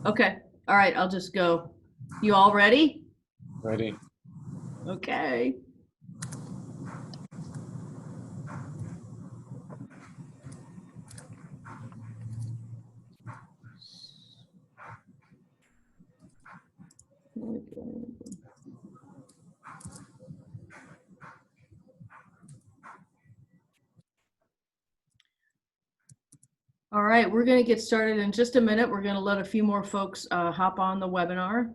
Okay, all right, I'll just go. You all ready? Ready. Okay. All right, we're going to get started in just a minute. We're going to let a few more folks hop on the webinar.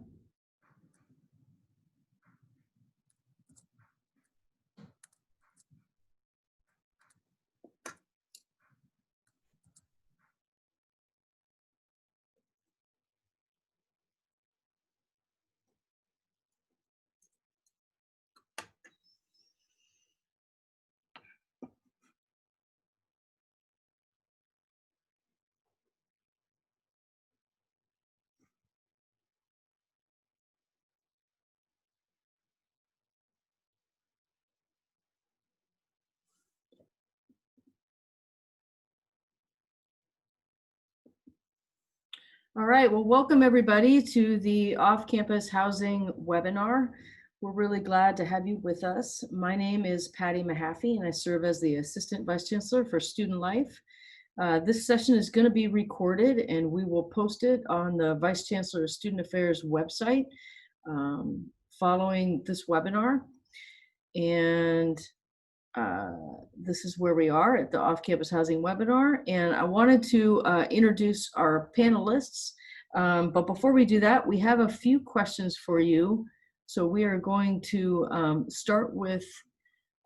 All right, well, welcome everybody to the Off-Campus Housing webinar. We're really glad to have you with us. My name is Patty Mahaffey, and I serve as the Assistant Vice Chancellor for Student Life. This session is going to be recorded, and we will post it on the Vice Chancellor of Student Affairs website following this webinar. And this is where we are at the Off-Campus Housing webinar, and I wanted to introduce our panelists. But before we do that, we have a few questions for you. So we are going to start with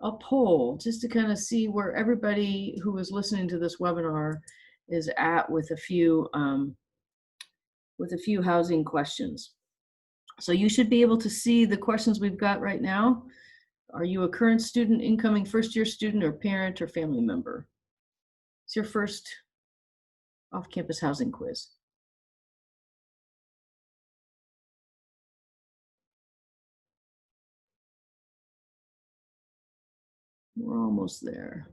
a poll just to kind of see where everybody who is listening to this webinar is at with a few housing questions. So you should be able to see the questions we've got right now. Are you a current student, incoming first-year student, or parent or family member? It's your first off-campus housing quiz. We're almost there.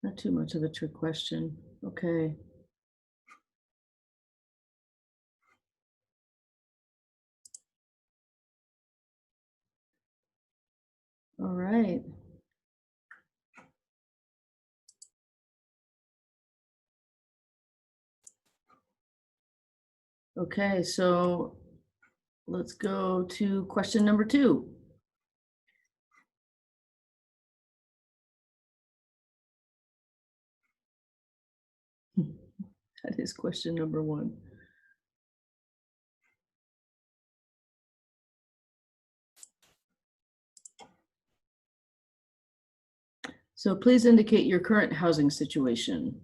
Not too much of a trick question. Okay. All right. Okay, so let's go to question number 2. That is question number 1. So please indicate your current housing situation.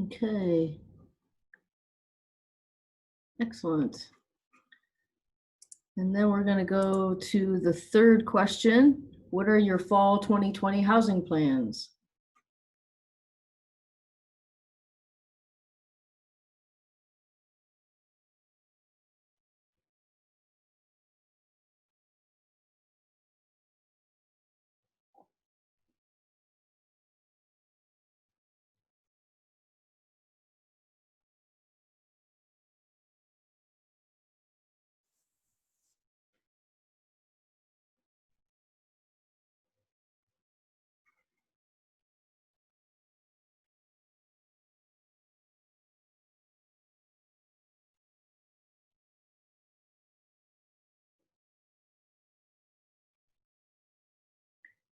Okay. Excellent. And then we're going to go to the third question. What are your fall 2020 housing plans?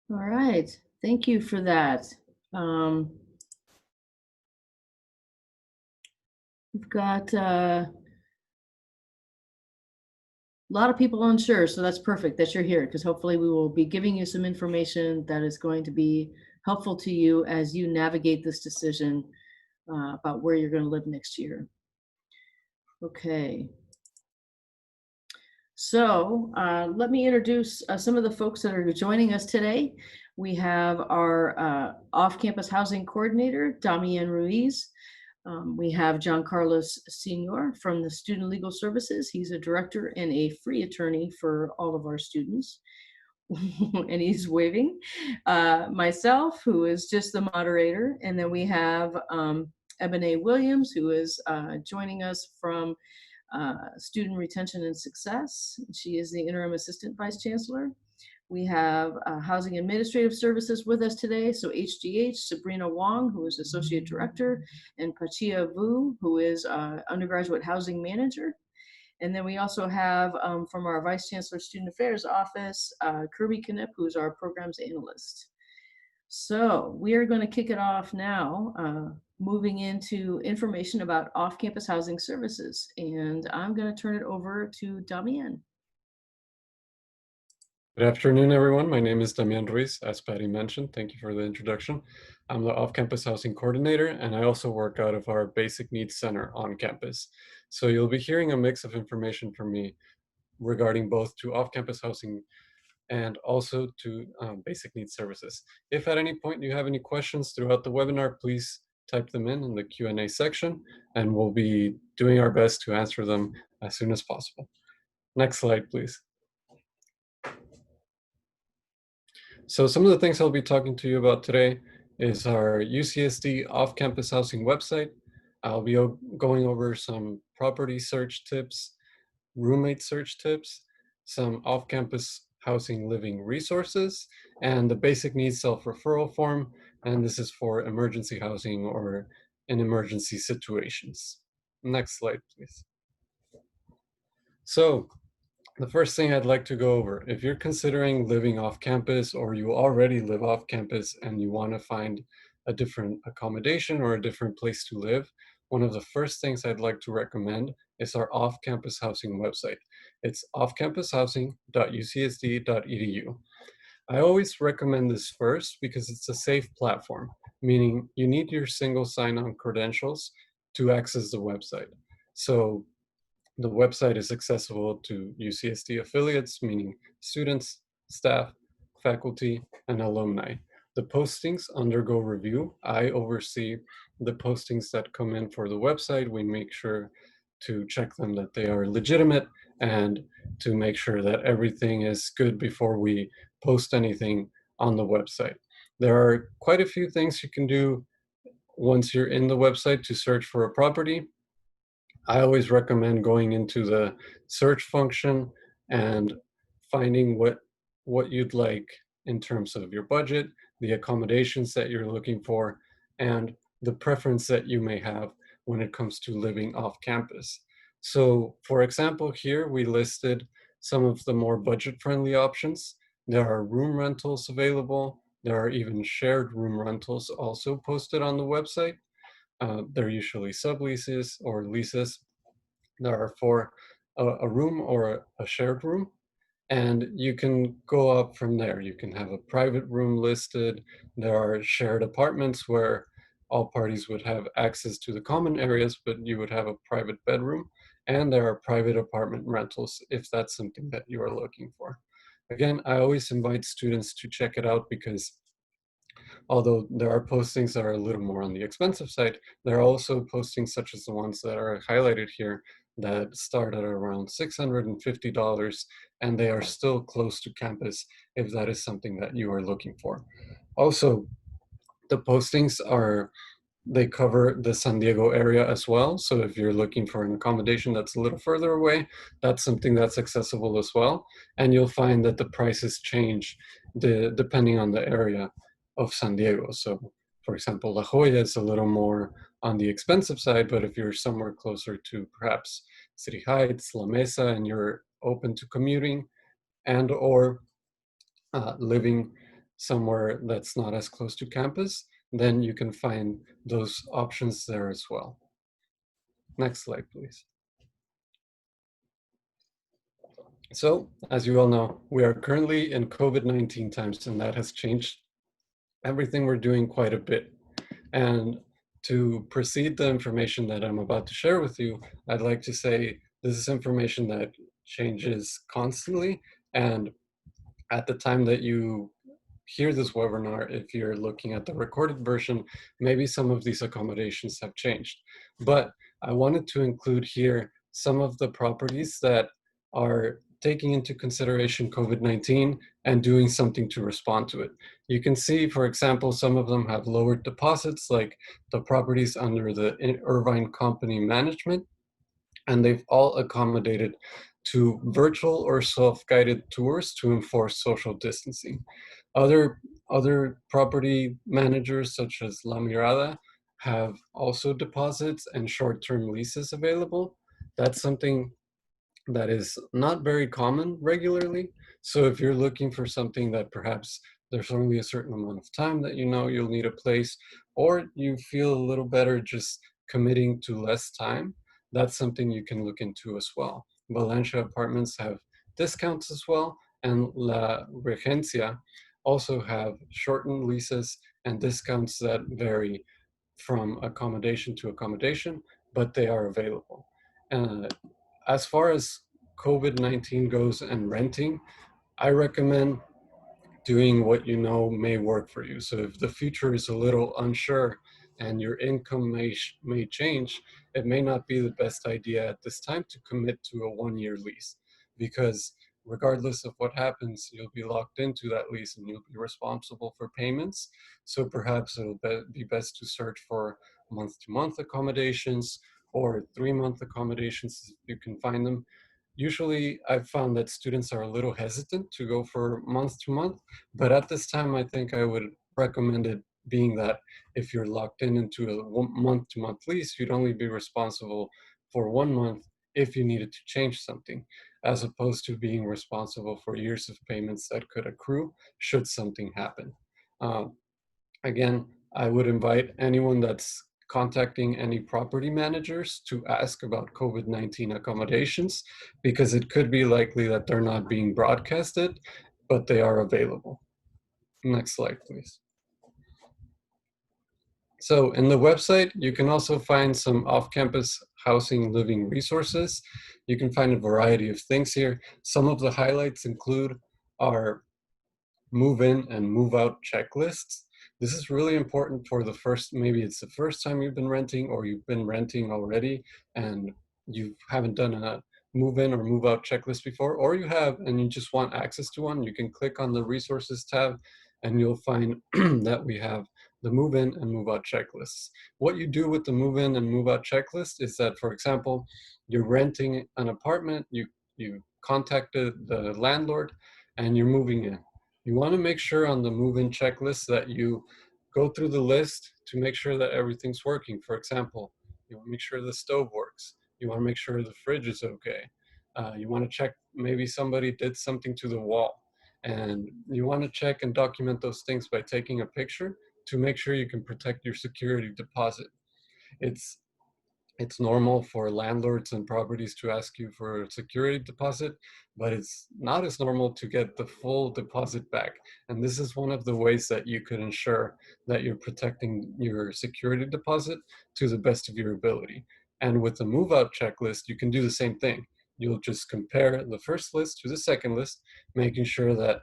All right, thank you for that. Um, we've got a lot of people unsure, so that's perfect that you're here because hopefully we will be giving you some information that is going to be helpful to you as you navigate this decision about where you're going to live next year. Okay. So let me introduce some of the folks that are joining us today. We have our off-campus housing coordinator, Damian Ruiz. We have John Carlos Senior from the Student Legal Services. He's a director and a free attorney for all of our students. And he's waving. Myself, who is just the moderator. And then we have Ebony Williams, who is joining us from Student Retention and Success. She is the Interim Assistant Vice Chancellor. We have Housing Administrative Services with us today. So HGH, Sabrina Wong, who is Associate Director, and Pachia Vu, who is Undergraduate Housing Manager. And then we also have from our Vice Chancellor Student Affairs Office, Kirby Knipp, who's our Programs Analyst. So we are going to kick it off now, moving into information about off-campus housing services. And I'm going to turn it over to Damian. Good afternoon, everyone. My name is Damian Ruiz, as Patty mentioned. Thank you for the introduction. I'm the Off-Campus Housing Coordinator, and I also work out of our Basic Needs Center on campus. So you'll be hearing a mix of information from me regarding both to off-campus housing and also to basic needs services. If at any point you have any questions throughout the webinar, please type them in the Q&A section, and we'll be doing our best to answer them as soon as possible. Next slide, please. So some of the things I'll be talking to you about today is our UCSD off-campus housing website. I'll be going over some property search tips, roommate search tips, some off-campus housing living resources, and the basic needs self-referral form. And this is for emergency housing or in emergency situations. Next slide, please. So the first thing I'd like to go over, if you're considering living off campus or you already live off campus and you want to find a different accommodation or a different place to live, one of the first things I'd like to recommend is our off-campus housing website. It's offcampushousing.ucsd.edu. I always recommend this first because it's a safe platform, meaning you need your single sign-on credentials to access the website. So the website is accessible to UCSD affiliates, meaning students, staff, faculty, and alumni. The postings undergo review. I oversee the postings that come in for the website. We make sure to check them that they are legitimate and to make sure that everything is good before we post anything on the website. There are quite a few things you can do once you're in the website to search for a property. I always recommend going into the search function and finding what you'd like in terms of your budget, the accommodations that you're looking for, and the preference that you may have when it comes to living off campus. So for example, here we listed some of the more budget-friendly options. There are room rentals available. There are even shared room rentals also posted on the website. They're usually subleases or leases that are for a room or a shared room. And you can go up from there. You can have a private room listed. There are shared apartments where all parties would have access to the common areas, but you would have a private bedroom. And there are private apartment rentals if that's something that you are looking for. Again, I always invite students to check it out because although there are postings that are a little more on the expensive side, there are also postings such as the ones that are highlighted here that start at around $650, and they are still close to campus if that is something that you are looking for. Also, the postings they cover the San Diego area as well. So if you're looking for an accommodation that's a little further away, that's something that's accessible as well. And you'll find that the prices change depending on the area of San Diego. So for example, La Jolla is a little more on the expensive side, but if you're somewhere closer to perhaps City Heights, La Mesa, and you're open to commuting and or living somewhere that's not as close to campus, then you can find those options there as well. Next slide, please. So, as you all know, we are currently in COVID-19 times, and that has changed everything we're doing quite a bit. And to precede the information that I'm about to share with you, I'd like to say this is information that changes constantly. And at the time that you hear this webinar, if you're looking at the recorded version, maybe some of these accommodations have changed. But I wanted to include here some of the properties that are taking into consideration COVID-19 and doing something to respond to it. You can see, for example, some of them have lowered deposits, like the properties under the Irvine Company Management, and they've all accommodated to virtual or self-guided tours to enforce social distancing. Other property managers, such as La Mirada, have also deposits and short-term leases available. That's something that is not very common regularly. So if you're looking for something that perhaps there's only a certain amount of time that you know you'll need a place, or you feel a little better just committing to less time, that's something you can look into as well. Valencia Apartments have discounts as well, and La Regencia also have shortened leases and discounts that vary from accommodation to accommodation, but they are available. Uh, as far as COVID-19 goes and renting, I recommend doing what you know may work for you. So if the future is a little unsure and your income may change, it may not be the best idea at this time to commit to a 1-year lease, because regardless of what happens, you'll be locked into that lease and you'll be responsible for payments. So perhaps it'll be best to search for month-to-month accommodations or 3-month accommodations if you can find them. Usually I've found that students are a little hesitant to go for month to month, but at this time, I think I would recommend it, being that if you're locked into a month-to-month lease, you'd only be responsible for 1 month if you needed to change something, as opposed to being responsible for years of payments that could accrue should something happen. Um, Again, I would invite anyone that's contacting any property managers to ask about COVID-19 accommodations, because it could be likely that they're not being broadcasted, but they are available. Next slide, please. So in the website, you can also find some off-campus housing living resources. You can find a variety of things here. Some of the highlights include our move in and move out checklists. This is really important for maybe it's the first time you've been renting, or you've been renting already and you haven't done a move in or move out checklist before, or you have and you just want access to one. You can click on the resources tab and you'll find that we have the move in and move out checklists. What you do with the move in and move out checklist is that, for example, you're renting an apartment, you contacted the landlord and you're moving in. You want to make sure on the move-in checklist that you go through the list to make sure that everything's working. For example, you want to make sure the stove works. You want to make sure the fridge is okay. You want to check maybe somebody did something to the wall. And you want to check and document those things by taking a picture to make sure you can protect your security deposit. It's it's normal for landlords and properties to ask you for a security deposit, but it's not as normal to get the full deposit back. And this is one of the ways that you could ensure that you're protecting your security deposit to the best of your ability. And with the move out checklist, you can do the same thing. You'll just compare the first list to the second list, making sure that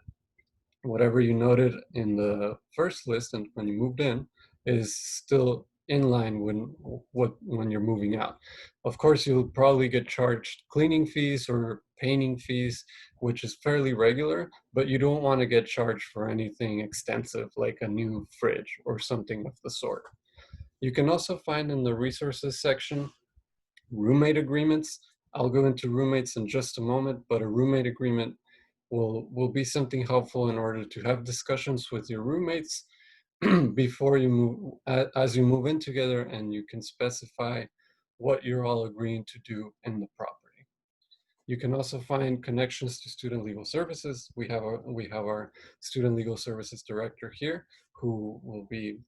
whatever you noted in the first list and when you moved in is still in line when you're moving out. Of course, you'll probably get charged cleaning fees or painting fees, which is fairly regular, but you don't want to get charged for anything extensive like a new fridge or something of the sort. You can also find in the resources section roommate agreements. I'll go into roommates in just a moment, but a roommate agreement will be something helpful in order to have discussions with your roommates before you move, as you move in together, and you can specify what you're all agreeing to do in the property. You can also find connections to student legal services. We have our student legal services director here who will be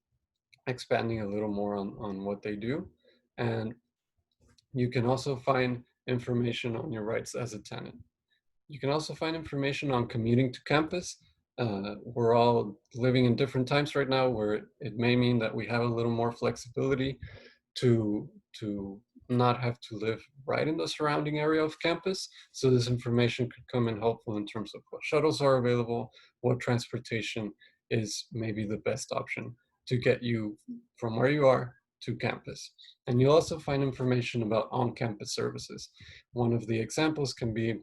expanding a little more on what they do. And you can also find information on your rights as a tenant. You can also find information on commuting to campus. We're all living in different times right now where it may mean that we have a little more flexibility to not have to live right in the surrounding area of campus. So this information could come in helpful in terms of what shuttles are available, what transportation is maybe the best option to get you from where you are to campus. And you'll also find information about on-campus services. One of the examples can be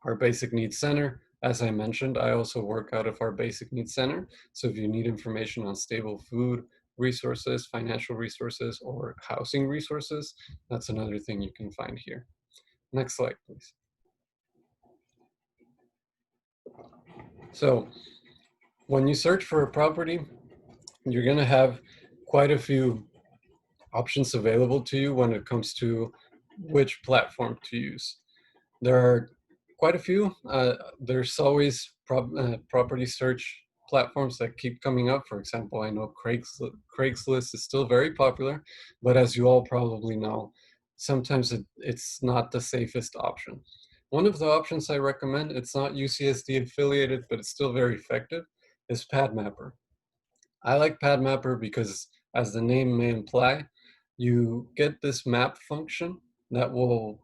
our Basic Needs Center. As I mentioned, I also work out of our Basic Needs Center. So if you need information on stable food resources, financial resources, or housing resources, that's another thing you can find here. Next slide, please. So when you search for a property, you're going to have quite a few options available to you when it comes to which platform to use. There are quite a few. There's always property search platforms that keep coming up. For example, I know Craigslist is still very popular, but as you all probably know, sometimes it's not the safest option. One of the options I recommend, it's not UCSD affiliated, but it's still very effective, is PadMapper. I like PadMapper because, as the name may imply, you get this map function that will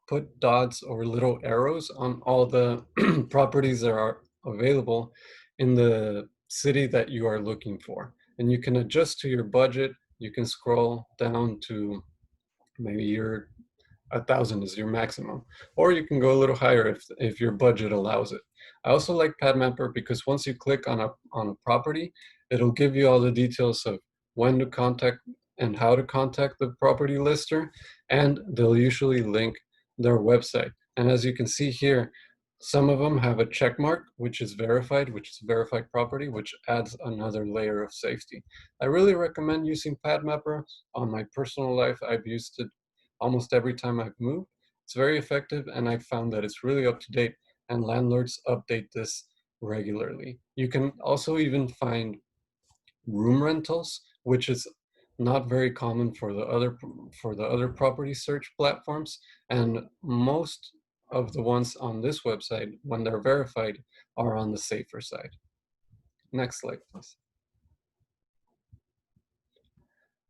put dots or little arrows on all the properties that are available in the city that you are looking for. And you can adjust to your budget. You can scroll down to maybe your 1,000 is your maximum, or you can go a little higher if your budget allows it. I also like PadMapper because once you click on a property, it'll give you all the details of when to contact and how to contact the property lister, and they'll usually link their website. And as you can see here, some of them have a check mark, which is verified, which is a verified property, which adds another layer of safety. I really recommend using PadMapper. On my personal life, I've used it almost every time I've moved. It's very effective, and I've found that it's really up to date, and landlords update this regularly. You can also even find room rentals, which is not very common for the other property search platforms, and most of the ones on this website, when they're verified, are on the safer side. Next slide, please.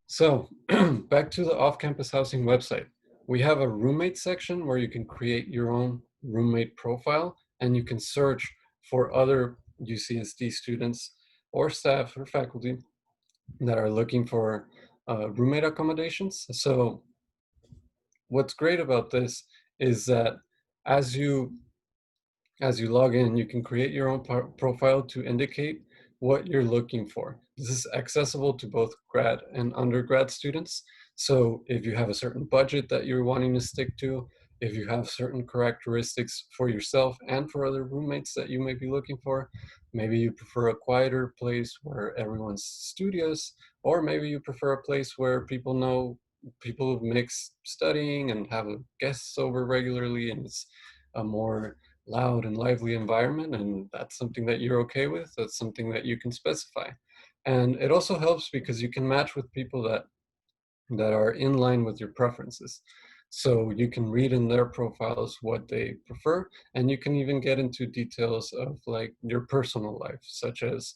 So back to the Off-Campus Housing website. We have a roommate section where you can create your own roommate profile, and you can search for other UCSD students or staff or faculty that are looking for roommate accommodations. So what's great about this is that as you log in, you can create your own profile to indicate what you're looking for. This is accessible to both grad and undergrad students. So if you have a certain budget that you're wanting to stick to, if you have certain characteristics for yourself and for other roommates that you may be looking for, maybe you prefer a quieter place where everyone's studious, or maybe you prefer a place where people mix studying and have guests over regularly, and it's a more loud and lively environment, and that's something that you're okay with, that's something that you can specify. And it also helps because you can match with people that are in line with your preferences. So you can read in their profiles what they prefer, and you can even get into details of like your personal life, such as,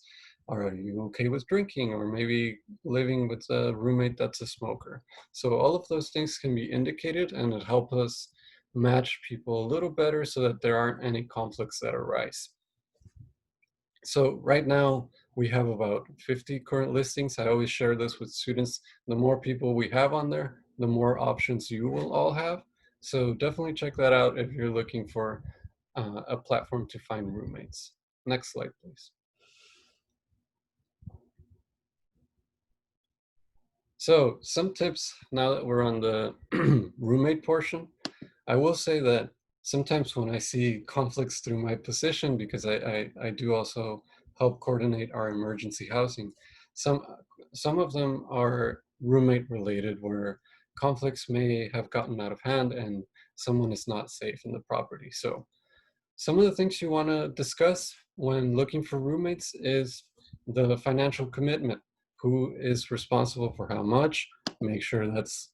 are you okay with drinking, or maybe living with a roommate that's a smoker? So all of those things can be indicated, and it helps us match people a little better so that there aren't any conflicts that arise. So right now we have about 50 current listings. I always share this with students. The more people we have on there, the more options you will all have. So definitely check that out if you're looking for a platform to find roommates. Next slide, please. So some tips now that we're on the roommate portion. I will say that sometimes when I see conflicts through my position, because I do also help coordinate our emergency housing, some of them are roommate related, where conflicts may have gotten out of hand and someone is not safe in the property. So some of the things you want to discuss when looking for roommates is the financial commitment. Who is responsible for how much? Make sure that's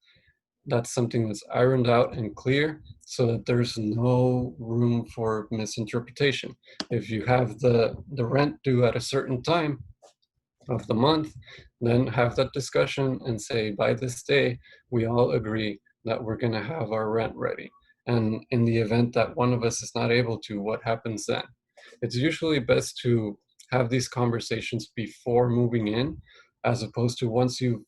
something that's ironed out and clear so that there's no room for misinterpretation. If you have the rent due at a certain time of the month, then have that discussion and say, by this day, we all agree that we're going to have our rent ready. And in the event that one of us is not able to, what happens then? It's usually best to have these conversations before moving in, as opposed to once you're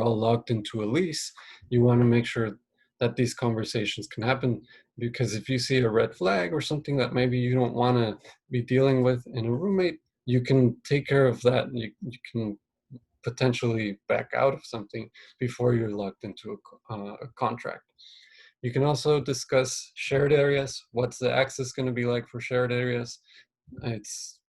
all locked into a lease. You want to make sure that these conversations can happen, because if you see a red flag or something that maybe you don't want to be dealing with in a roommate, you can take care of that. You can potentially back out of something before you're locked into a contract. You can also discuss shared areas. What's the access going to be like for shared areas? It's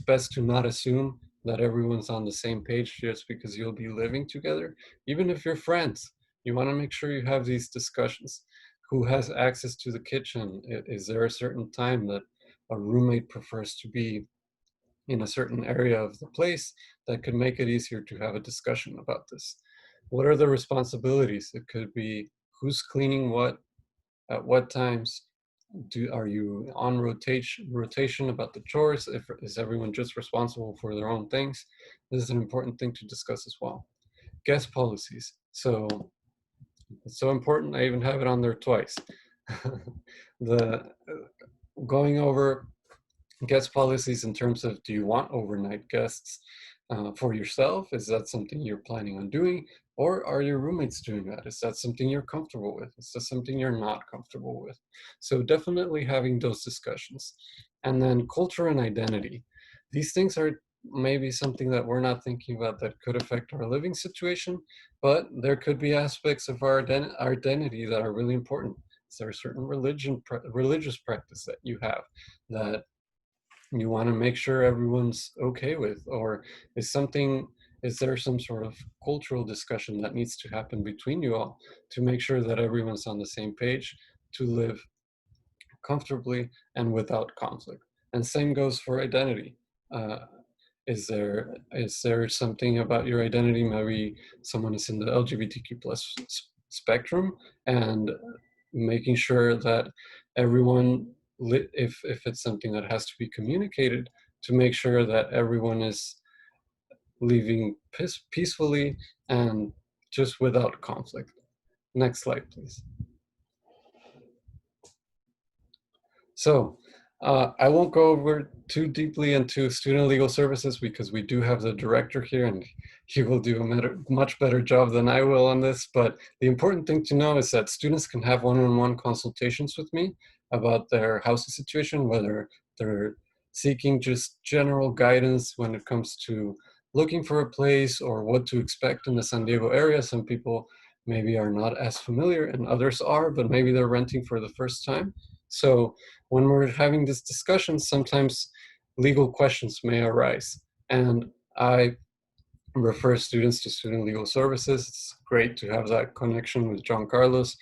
best to not assume that everyone's on the same page just because you'll be living together. Even if you're friends, you want to make sure you have these discussions. Who has access to the kitchen? Is there a certain time that a roommate prefers to be in a certain area of the place that could make it easier to have a discussion about this? What are the responsibilities? It could be who's cleaning what at what times. Are you on rotation about the chores? Is everyone just responsible for their own things? This is an important thing to discuss as well. Guest policies. So it's so important, I even have it on there twice. The going over guest policies in terms of, do you want overnight guests for yourself? Is that something you're planning on doing? Or are your roommates doing that? Is that something you're comfortable with? Is that something you're not comfortable with? So definitely having those discussions. And then culture and identity. These things are maybe something that we're not thinking about that could affect our living situation, but there could be aspects of our identity that are really important. Is there a certain religious practice that you have that you want to make sure everyone's okay with? Or is there some sort of cultural discussion that needs to happen between you all to make sure that everyone's on the same page to live comfortably and without conflict? And same goes for identity. uh, is there something about your identity? Maybe someone is in the LGBTQ plus spectrum, and making sure that everyone, if it's something that has to be communicated, to make sure that everyone is living peacefully and just without conflict. Next slide, please. So I won't go over too deeply into student legal services because we do have the director here and he will do a much better job than I will on this. But the important thing to know is that students can have one-on-one consultations with me about their housing situation, whether they're seeking just general guidance when it comes to looking for a place or what to expect in the San Diego area. Some people maybe are not as familiar and others are, but maybe they're renting for the first time. So when we're having this discussion, sometimes legal questions may arise. And I refer students to student legal services. It's great to have that connection with John Carlos.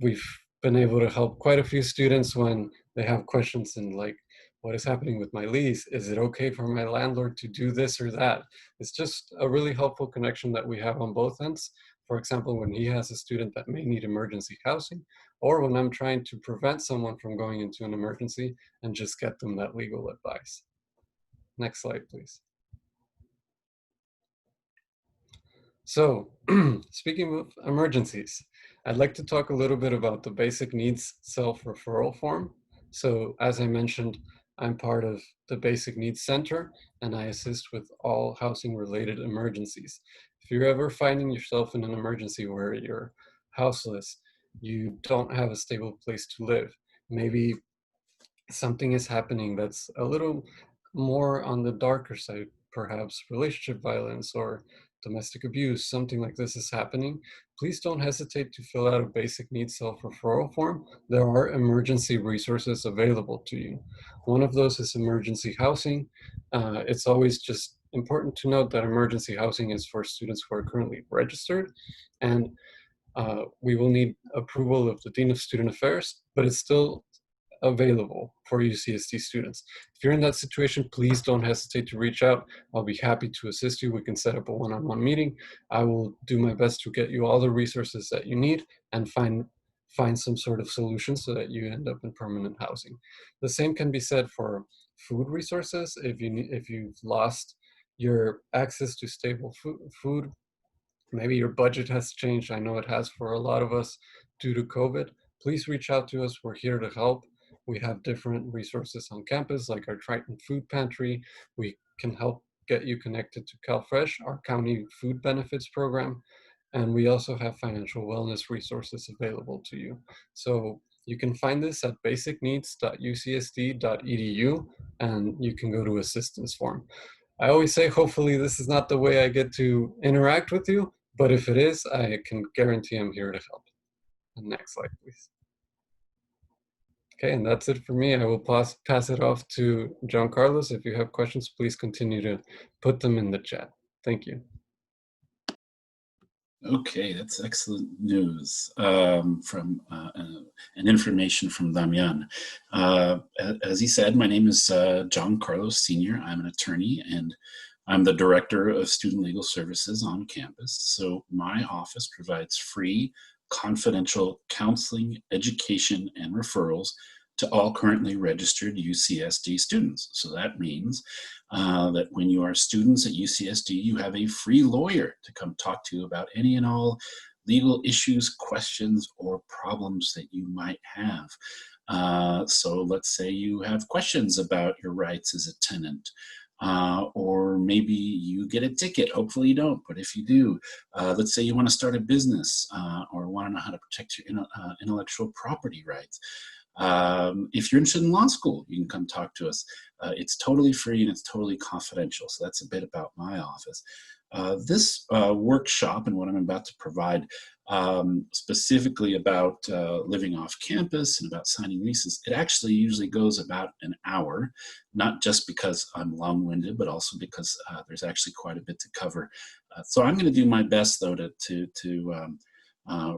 We've been able to help quite a few students when they have questions in like, what is happening with my lease? Is it okay for my landlord to do this or that? It's just a really helpful connection that we have on both ends. For example, when he has a student that may need emergency housing, or when I'm trying to prevent someone from going into an emergency and just get them that legal advice. Next slide, please. So, speaking of emergencies, I'd like to talk a little bit about the basic needs self-referral form. So, as I mentioned, I'm part of the Basic Needs Center, and I assist with all housing-related emergencies. If you're ever finding yourself in an emergency where you're houseless, you don't have a stable place to live, maybe something is happening that's a little more on the darker side, perhaps relationship violence or domestic abuse, something like this is happening, please don't hesitate to fill out a basic needs self-referral form. There are emergency resources available to you. One of those is emergency housing. It's always just important to note that emergency housing is for students who are currently registered, and We will need approval of the Dean of Student Affairs, but it's still available for UCSD students. If you're in that situation, please don't hesitate to reach out. I'll be happy to assist you. We can set up a one-on-one meeting. I will do my best to get you all the resources that you need and find some sort of solution so that you end up in permanent housing. The same can be said for food resources. If you've lost your access to stable food, maybe your budget has changed. I know it has for a lot of us due to COVID. Please reach out to us. We're here to help. We have different resources on campus, like our Triton Food Pantry. We can help get you connected to CalFresh, our county food benefits program. And we also have financial wellness resources available to you. So you can find this at basicneeds.ucsd.edu, and you can go to assistance form. I always say, hopefully this is not the way I get to interact with you, but if it is, I can guarantee I'm here to help. Next slide, please. Okay, and that's it for me. I will pass it off to John Carlos. If you have questions, please continue to put them in the chat. Thank you. Okay, that's excellent news from and information from Damian. As he said, my name is John Carlos Sr. I'm an attorney and I'm the Director of Student Legal Services on campus. So my office provides free, confidential counseling, education, and referrals to all currently registered UCSD students. So that means that when you are students at UCSD, you have a free lawyer to come talk to you about any and all legal issues, questions, or problems that you might have. So let's say you have questions about your rights as a tenant, or maybe you get a ticket. Hopefully you don't, but if you do, let's say you want to start a business or want to know how to protect your intellectual property rights. If you're interested in law school, you can come talk to us. It's totally free and it's totally confidential. So that's a bit about my office. This workshop and what I'm about to provide specifically about living off campus and about signing leases, it actually usually goes about an hour, not just because I'm long-winded, but also because there's actually quite a bit to cover. So I'm going to do my best, though, to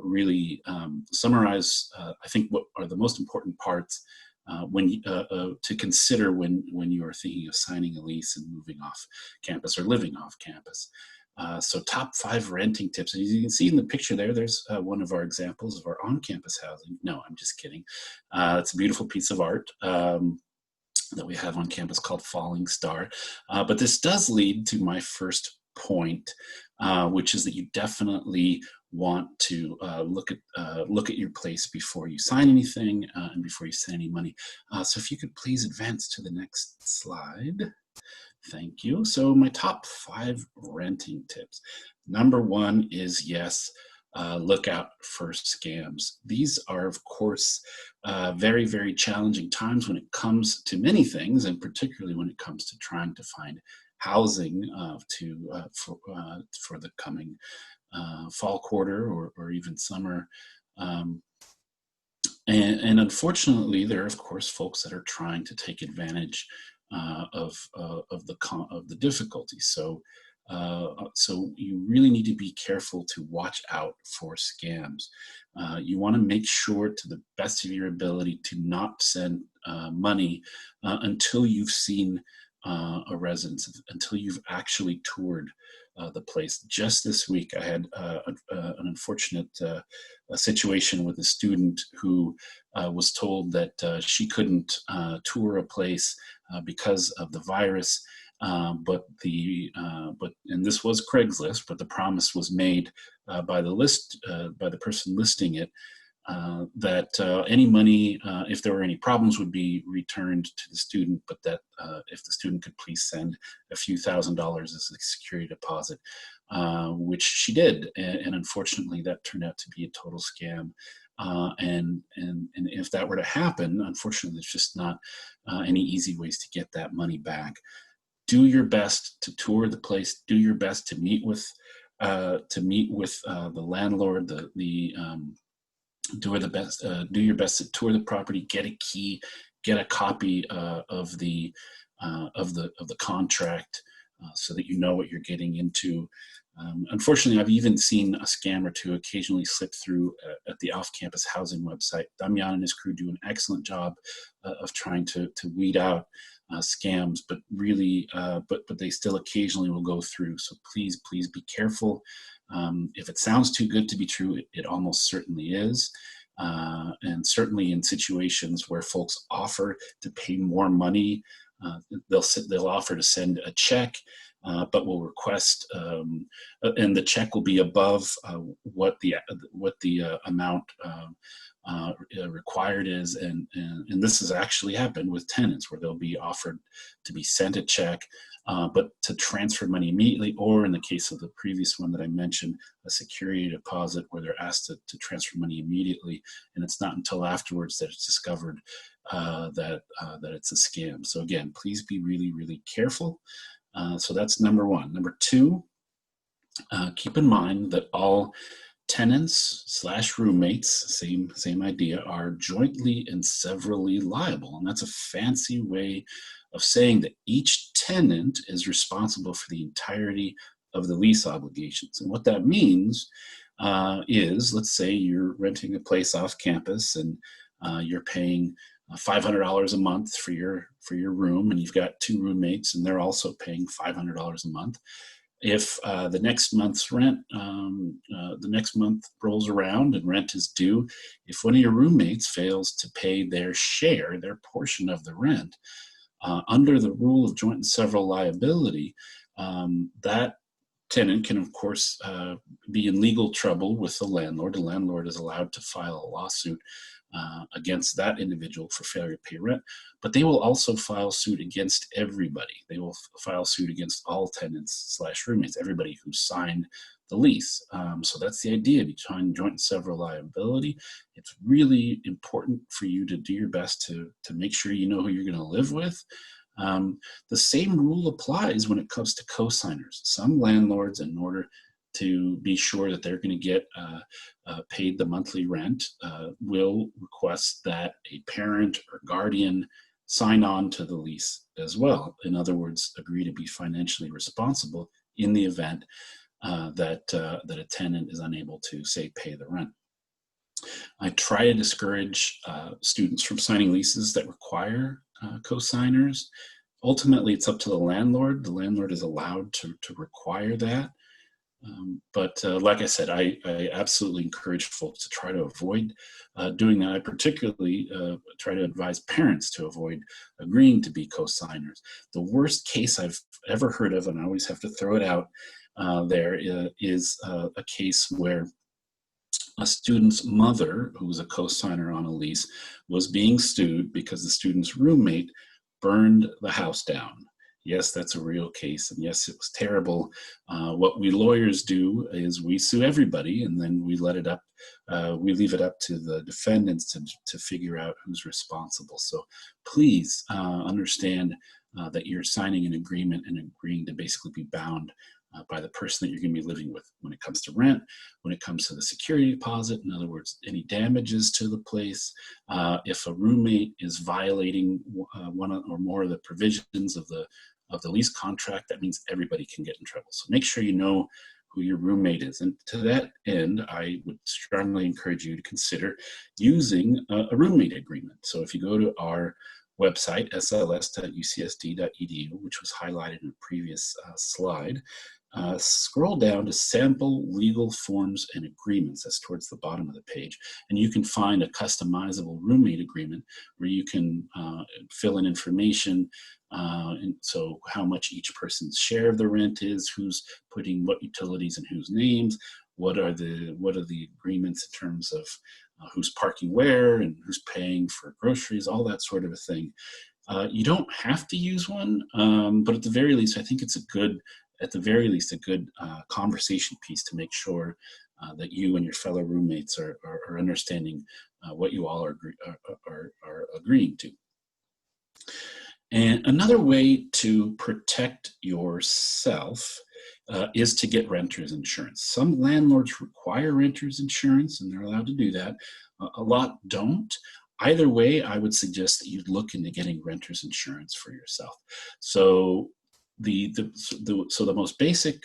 really summarize, I think, what are the most important parts to consider when you are thinking of signing a lease and moving off campus or living off campus. So top 5 renting tips. As you can see in the picture there's one of our examples of our on-campus housing. No, I'm just kidding. It's a beautiful piece of art that we have on campus called Falling Star. But this does lead to my first point, which is that you definitely want to look at your place before you sign anything and before you send any money. So if you could please advance to the next slide. Thank you. So my top 5 renting tips. Number 1 is, yes, look out for scams. These are, of course, very, very challenging times when it comes to many things, and particularly when it comes to trying to find housing for the coming fall quarter or even summer. And unfortunately, there are, of course, folks that are trying to take advantage of the difficulty. So you really need to be careful to watch out for scams. You want to make sure, to the best of your ability, to not send money until you've seen a residence, until you've actually toured the place. Just this week, I had an unfortunate situation with a student who was told that she couldn't tour a place because of the virus. And this was Craigslist, but the promise was made by the person listing it, that any money, if there were any problems, would be returned to the student, but that if the student could please send a few $1,000s as a security deposit, which she did, and unfortunately that turned out to be a total scam. And if that were to happen, unfortunately, there's just not any easy ways to get that money back. Do your best to tour the place. Do your best to meet with the landlord. Do your best to tour the property. Get a key. Get a copy of the contract so that you know what you're getting into. Unfortunately, I've even seen a scam or two occasionally slip through at the Offcampus Housing website. Damian and his crew do an excellent job of trying to weed out scams, but really, but they still occasionally will go through. So please be careful. If it sounds too good to be true, it almost certainly is. And certainly in situations where folks offer to pay more money, they'll offer to send a check, but will request, and the check will be above what the amount required is, and this has actually happened with tenants where they'll be offered to be sent a check, but to transfer money immediately, or in the case of the previous one that I mentioned, a security deposit where they're asked to transfer money immediately, and it's not until afterwards that it's discovered that it's a scam. So again, please be really careful. So that's number one. Number two, keep in mind that all tenants / roommates, same idea, are jointly and severally liable. And that's a fancy way of saying that each tenant is responsible for the entirety of the lease obligations. And what that means is, let's say you're renting a place off campus and you're paying $500 a month for your room, and you've got 2 roommates and they're also paying $500 a month. If the next month's rent, the next month rolls around and rent is due, if one of your roommates fails to pay their share, their portion of the rent, under the rule of joint and several liability, that tenant can, of course, be in legal trouble with the landlord. The landlord is allowed to file a lawsuit against that individual for failure to pay rent, but they will also file suit against everybody. They will file suit against all tenants / roommates, everybody who signed the lease. So that's the idea behind joint and several liability. It's really important for you to do your best to make sure you know who you're going to live with. The same rule applies when it comes to co-signers. Some landlords, in order to be sure that they're going to get paid the monthly rent, will request that a parent or guardian sign on to the lease as well. In other words, agree to be financially responsible in the event that a tenant is unable to, say, pay the rent. I try to discourage students from signing leases that require co-signers. Ultimately, it's up to the landlord. The landlord is allowed to require that. But like I said, I absolutely encourage folks to try to avoid doing that. I particularly try to advise parents to avoid agreeing to be co-signers. The worst case I've ever heard of, and I always have to throw it out there, is a case where a student's mother, who was a co-signer on a lease, was being sued because the student's roommate burned the house down. Yes, that's a real case, and yes, it was terrible. What we lawyers do is we sue everybody, and then we let it up. We leave it up to the defendants to figure out who's responsible. So please understand that you're signing an agreement and agreeing to basically be bound by the person that you're going to be living with when it comes to rent, when it comes to the security deposit, in other words, any damages to the place. If a roommate is violating one or more of the provisions of the lease contract, that means everybody can get in trouble. So make sure you know who your roommate is. And to that end, I would strongly encourage you to consider using a roommate agreement. So if you go to our website, sls.ucsd.edu, which was highlighted in a previous slide, scroll down to sample legal forms and agreements. That's towards the bottom of the page. And you can find a customizable roommate agreement where you can fill in information. And so how much each person's share of the rent is, who's putting what utilities in whose names, what are the agreements in terms of who's parking where and who's paying for groceries, all that sort of a thing. You don't have to use one, but at the very least, I think it's a good conversation piece to make sure that you and your fellow roommates are understanding what you all are agreeing to. And another way to protect yourself is to get renter's insurance. Some landlords require renter's insurance, and they're allowed to do that. A lot don't. Either way, I would suggest that you look into getting renter's insurance for yourself. So So the most basic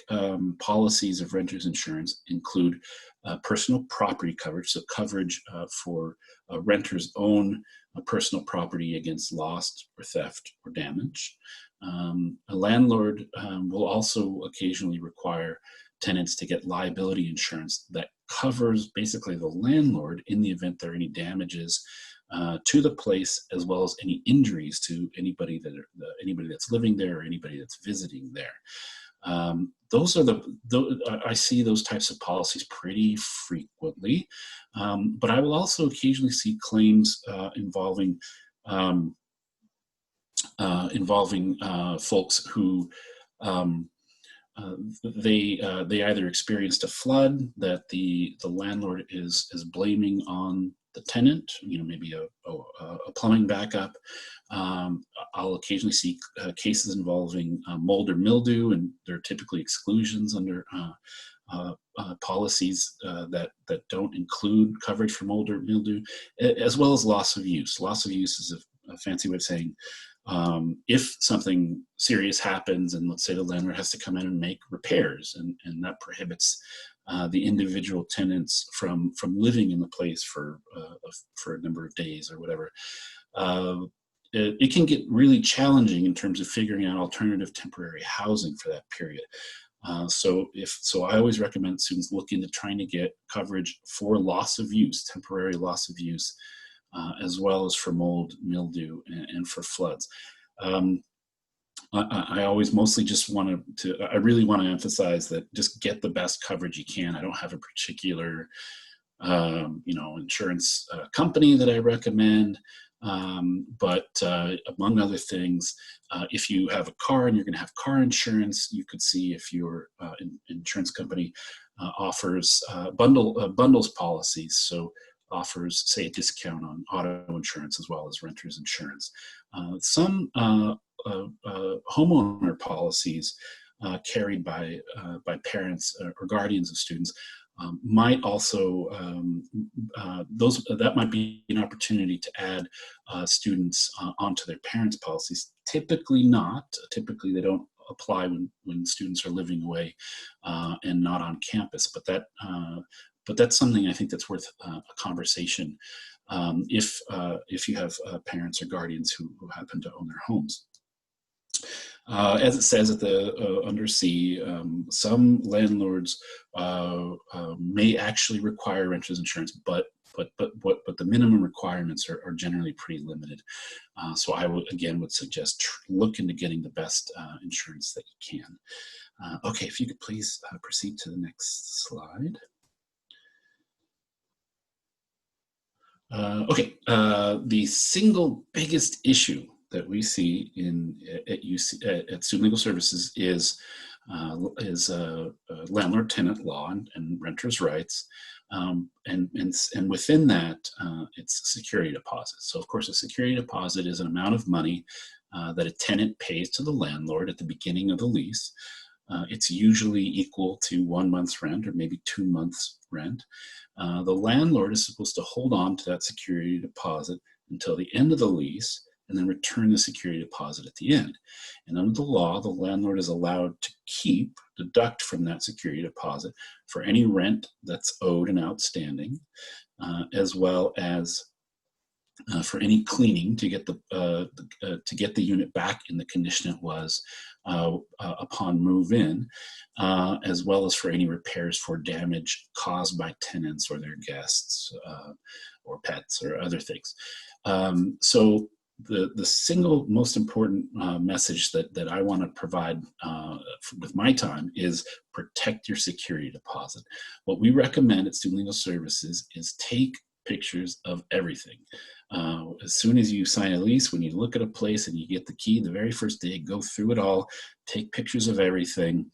policies of renters insurance include personal property coverage, so coverage for renters' own personal property against loss or theft or damage. A landlord will also occasionally require tenants to get liability insurance that covers basically the landlord in the event there are any damages to the place, as well as any injuries to anybody that's living there or anybody that's visiting there. I see those types of policies pretty frequently, but I will also occasionally see claims involving folks who they either experienced a flood that the landlord is blaming on the tenant, maybe a plumbing backup. I'll occasionally see cases involving mold or mildew, and there are typically exclusions under policies that don't include coverage for mold or mildew, as well as loss of use. Loss of use is a fancy way of saying if something serious happens, and let's say the landlord has to come in and make repairs, and that prohibits the individual tenants from living in the place for a number of days or whatever. It can get really challenging in terms of figuring out alternative temporary housing for that period. So I always recommend students look into trying to get coverage for loss of use, temporary loss of use, as well as for mold, mildew, and for floods. I always mostly just I really want to emphasize that just get the best coverage you can. I don't have a particular, insurance company that I recommend. But among other things, if you have a car and you're going to have car insurance, you could see if your insurance company offers bundles policies. So offers, say, a discount on auto insurance as well as renter's insurance. Some homeowner policies carried by parents or guardians of students might also, that might be an opportunity to add students onto their parents' policies. Typically not. Typically they don't apply when students are living away and not on campus, but that's something I think that's worth a conversation if you have parents or guardians who happen to own their homes. As it says at the under C, some landlords may actually require renters insurance, but the minimum requirements are generally pretty limited. So I would suggest look into getting the best insurance that you can. Okay, if you could please proceed to the next slide. The single biggest issue that we see at Student Legal Services is landlord-tenant law and renters' rights, and within that, it's security deposits. So, of course, a security deposit is an amount of money that a tenant pays to the landlord at the beginning of the lease. It's usually equal to 1 month's rent or maybe 2 months' rent. The landlord is supposed to hold on to that security deposit until the end of the lease and then return the security deposit at the end. And under the law, the landlord is allowed to deduct from that security deposit for any rent that's owed and outstanding, as well as for any cleaning to get the unit back in the condition it was upon move-in, as well as for any repairs for damage caused by tenants or their guests or pets or other things. So the single most important message that I want to provide with my time is protect your security deposit. What we recommend at Student Legal Services is take pictures of everything. As soon as you sign a lease, when you look at a place and you get the key the very first day, go through it all, take pictures of everything.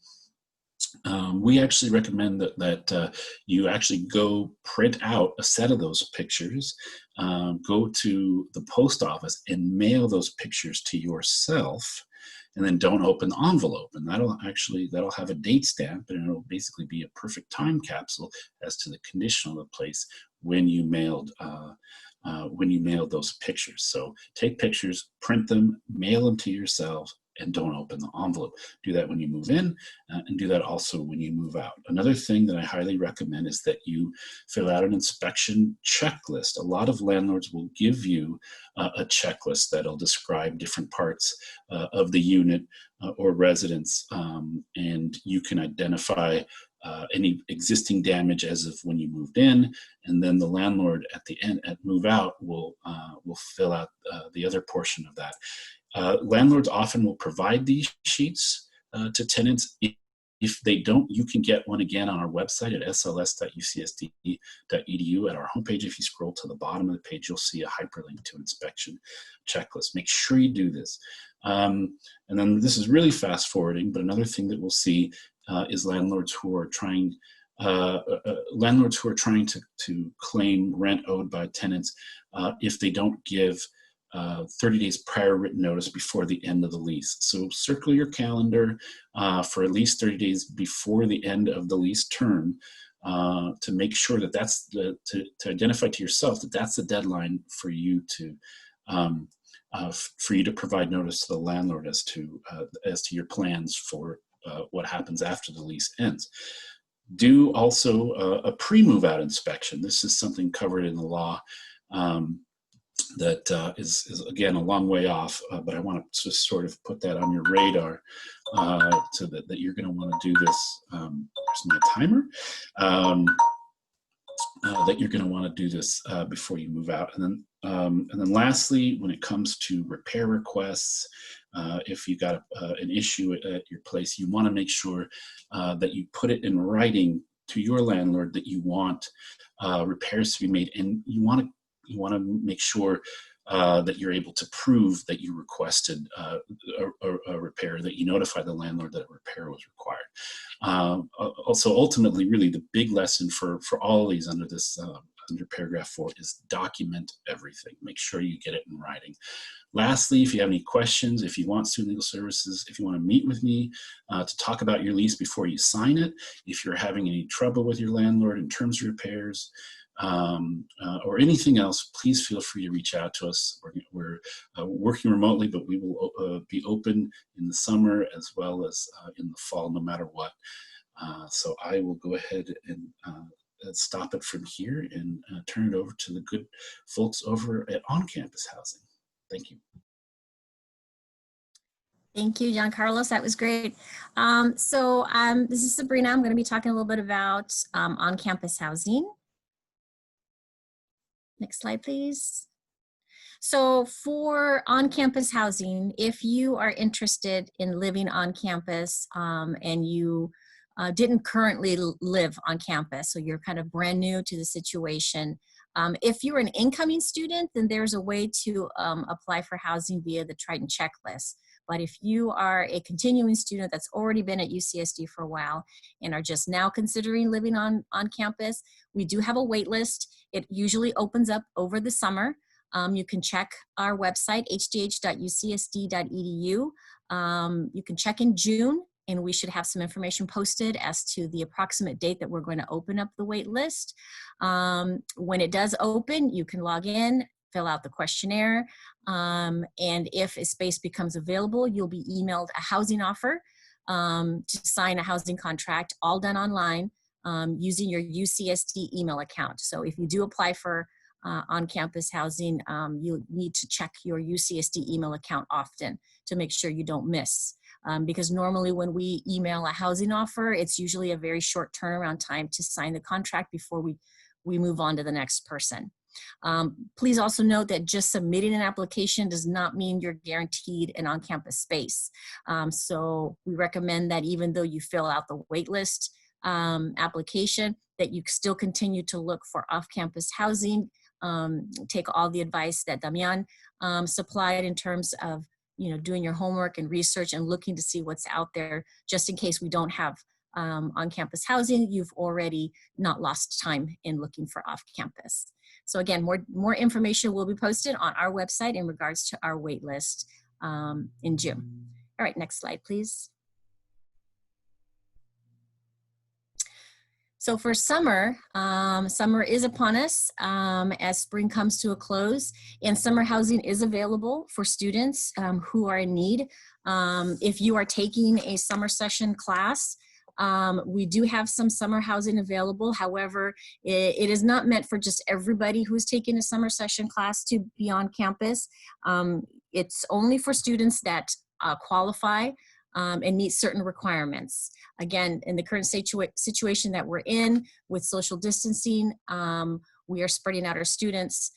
We actually recommend that you actually go print out a set of those pictures, go to the post office and mail those pictures to yourself, and then don't open the envelope. And that'll have a date stamp, and it'll basically be a perfect time capsule as to the condition of the place when you mailed those pictures. So take pictures, print them, mail them to yourself, and don't open the envelope. Do that when you move in, and do that also when you move out. Another thing that I highly recommend is that you fill out an inspection checklist. A lot of landlords will give you a checklist that'll describe different parts of the unit or residence, and you can identify any existing damage as of when you moved in, and then the landlord at the end, at move out, will fill out the other portion of that. Landlords often will provide these sheets to tenants. If they don't, you can get one again on our website at sls.ucsd.edu. At our homepage, if you scroll to the bottom of the page, you'll see a hyperlink to an inspection checklist. Make sure you do this. And then this is really fast forwarding, but another thing that we'll see is landlords who are trying to claim rent owed by tenants if they don't give 30 days prior written notice before the end of the lease. So circle your calendar for at least 30 days before the end of the lease term to make sure that to identify to yourself that that's the deadline for you to provide notice to the landlord as to your plans for what happens after the lease ends. Do also a pre-move out inspection. This is something covered in the law that is again a long way off, but I want to just sort of put that on your radar so that you're going to want to do this. There's my timer. That you're going to want to do this before you move out, and then lastly, when it comes to repair requests, if you got an issue at your place, you want to make sure that you put it in writing to your landlord that you want repairs to be made, and you want to make sure that you're able to prove that you requested a repair, that you notify the landlord that a repair was required. Also, ultimately, really the big lesson for all of these under this under paragraph 4 is document everything. Make sure you get it in writing. Lastly, if you have any questions, if you want student legal services, if you want to meet with me to talk about your lease before you sign it, if you're having any trouble with your landlord in terms of repairs, or anything else, please feel free to reach out to us. We're working remotely, but we will be open in the summer as well as in the fall, no matter what. So I will go ahead and stop it from here and turn it over to the good folks over at Oncampus Housing. Thank you. Thank you, John Carlos. That was great. This is Sabrina. I'm going to be talking a little bit about on-campus housing. Next slide, please. So for on-campus housing, if you are interested in living on campus and you didn't currently live on campus, so you're kind of brand new to the situation, if you're an incoming student, then there's a way to apply for housing via the Triton checklist. But if you are a continuing student that's already been at UCSD for a while and are just now considering living on campus, we do have a wait list. It usually opens up over the summer. You can check our website, hdh.ucsd.edu. You can check in June, and we should have some information posted as to the approximate date that we're going to open up the wait list. When it does open, you can log in, fill out the questionnaire, and if a space becomes available, you'll be emailed a housing offer to sign a housing contract, all done online using your UCSD email account. So if you do apply for on-campus housing, you need to check your UCSD email account often to make sure you don't miss. Because normally when we email a housing offer, it's usually a very short turnaround time to sign the contract before we move on to the next person. Please also note that just submitting an application does not mean you're guaranteed an on-campus space. So we recommend that even though you fill out the waitlist application, that you still continue to look for off-campus housing. Take all the advice that Damian supplied in terms of doing your homework and research and looking to see what's out there, just in case we don't have on-campus housing, you've already not lost time in looking for off-campus. So again, more information will be posted on our website in regards to our wait list in June. All right, next slide, please. So for summer, summer is upon us as spring comes to a close, and summer housing is available for students who are in need. If you are taking a summer session class, we do have some summer housing available. However, it is not meant for just everybody who's taking a summer session class to be on campus. It's only for students that qualify and meet certain requirements. Again, in the current situation that we're in with social distancing, we are spreading out our students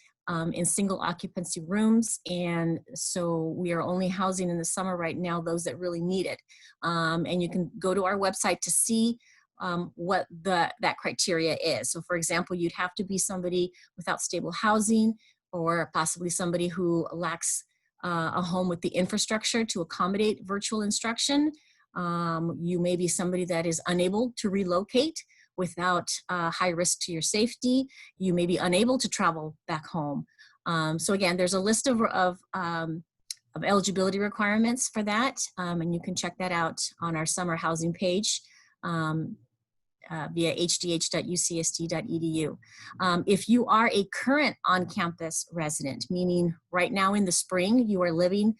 in single occupancy rooms, and so we are only housing in the summer right now those that really need it. And you can go to our website to see what that criteria is. So for example, you'd have to be somebody without stable housing, or possibly somebody who lacks a home with the infrastructure to accommodate virtual instruction. You may be somebody that is unable to relocate without high risk to your safety. You may be unable to travel back home. So again, there's a list of eligibility requirements for that, and you can check that out on our summer housing page via hdh.ucsd.edu. If you are a current on-campus resident, meaning right now in the spring you are living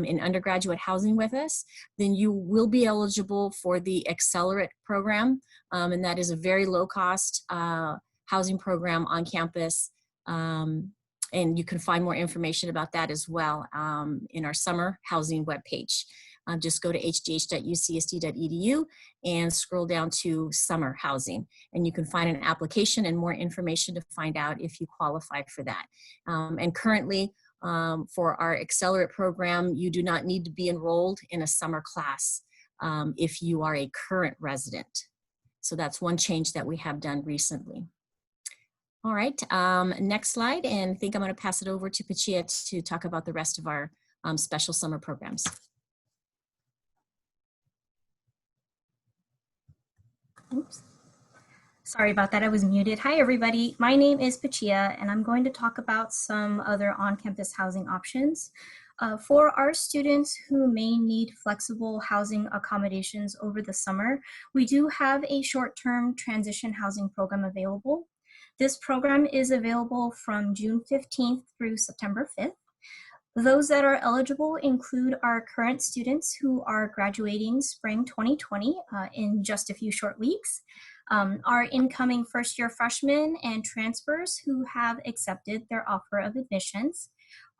in undergraduate housing with us, then you will be eligible for the Accelerate program, and that is a very low-cost housing program on campus. And you can find more information about that as well in our summer housing webpage. Just go to hdh.ucsd.edu and scroll down to summer housing, and you can find an application and more information to find out if you qualify for that. And currently, for our Accelerate program, you do not need to be enrolled in a summer class if you are a current resident. So that's one change that we have done recently. All right, next slide, and I think I'm going to pass it over to Pachia to talk about the rest of our special summer programs. Oops. Sorry about that, I was muted. Hi everybody, my name is Pachia and I'm going to talk about some other on-campus housing options. For our students who may need flexible housing accommodations over the summer, we do have a short-term transition housing program available. This program is available from June 15th through September 5th. Those that are eligible include our current students who are graduating spring 2020 in just a few short weeks, our incoming first-year freshmen and transfers who have accepted their offer of admissions,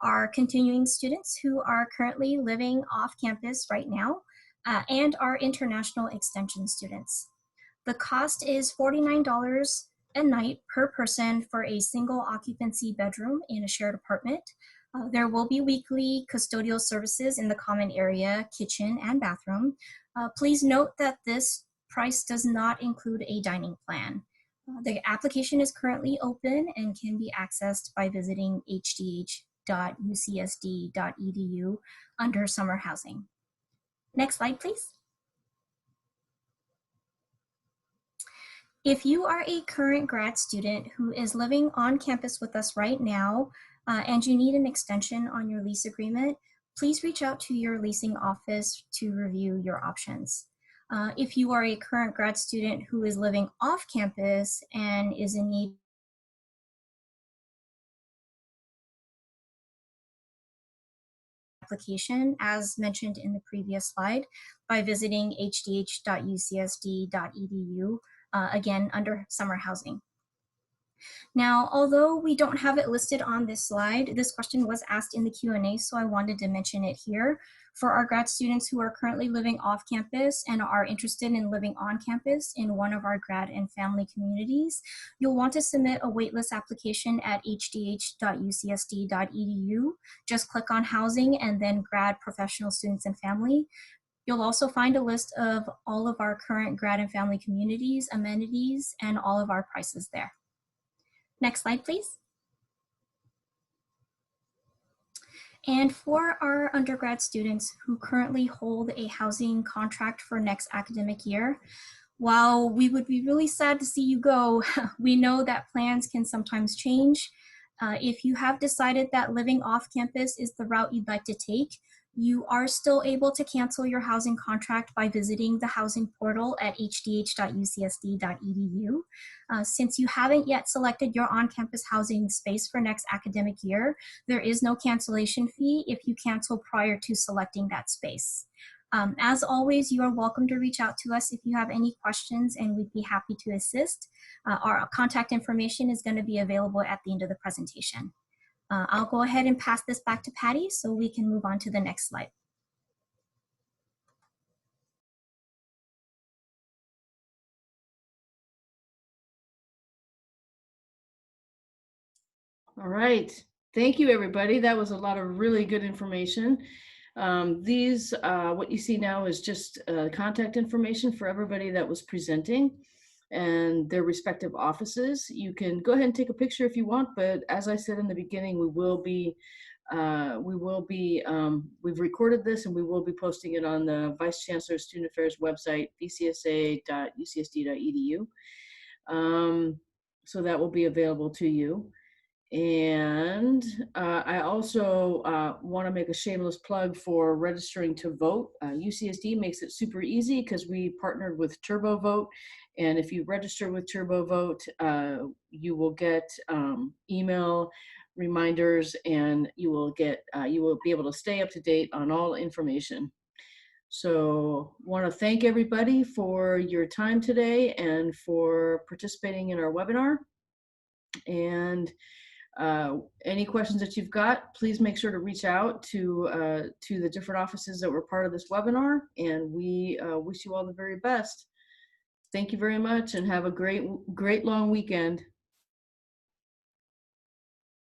our continuing students who are currently living off campus right now, and our international extension students. The cost is $49 a night per person for a single occupancy bedroom in a shared apartment. There will be weekly custodial services in the common area, kitchen, and bathroom. Please note that this price does not include a dining plan. The application is currently open and can be accessed by visiting hdh.ucsd.edu under summer housing. Next slide, please. If you are a current grad student who is living on campus with us right now, and you need an extension on your lease agreement, please reach out to your leasing office to review your options. If you are a current grad student who is living off campus and is in need application, as mentioned in the previous slide, by visiting hdh.ucsd.edu, again, under summer housing. Now, although we don't have it listed on this slide, this question was asked in the Q&A, so I wanted to mention it here. For our grad students who are currently living off campus and are interested in living on campus in one of our grad and family communities, you'll want to submit a waitlist application at hdh.ucsd.edu. Just click on housing and then grad, professional students, and family. You'll also find a list of all of our current grad and family communities, amenities, and all of our prices there. Next slide, please. And for our undergrad students who currently hold a housing contract for next academic year, while we would be really sad to see you go, we know that plans can sometimes change. If you have decided that living off campus is the route you'd like to take, You are still able to cancel your housing contract by visiting the housing portal at hdh.ucsd.edu. Since you haven't yet selected your on-campus housing space for next academic year, there is no cancellation fee if you cancel prior to selecting that space. As always, you are welcome to reach out to us if you have any questions, and we'd be happy to assist. Our contact information is going to be available at the end of the presentation. I'll go ahead and pass this back to Patty so we can move on to the next slide. All right. Thank you, everybody. That was a lot of really good information. What you see now is just contact information for everybody that was presenting and their respective offices. You can go ahead and take a picture if you want, but as I said in the beginning, we've recorded this and we will be posting it on the Vice Chancellor Student Affairs website, vcsa.ucsd.edu. So that will be available to you. And I also want to make a shameless plug for registering to vote. UCSD makes it super easy because we partnered with TurboVote. And if you register with TurboVote, you will get email reminders, and you will be able to stay up to date on all information. So want to thank everybody for your time today and for participating in our webinar. And any questions that you've got, please make sure to reach out to the different offices that were part of this webinar, and we wish you all the very best. Thank you very much and have a great long weekend.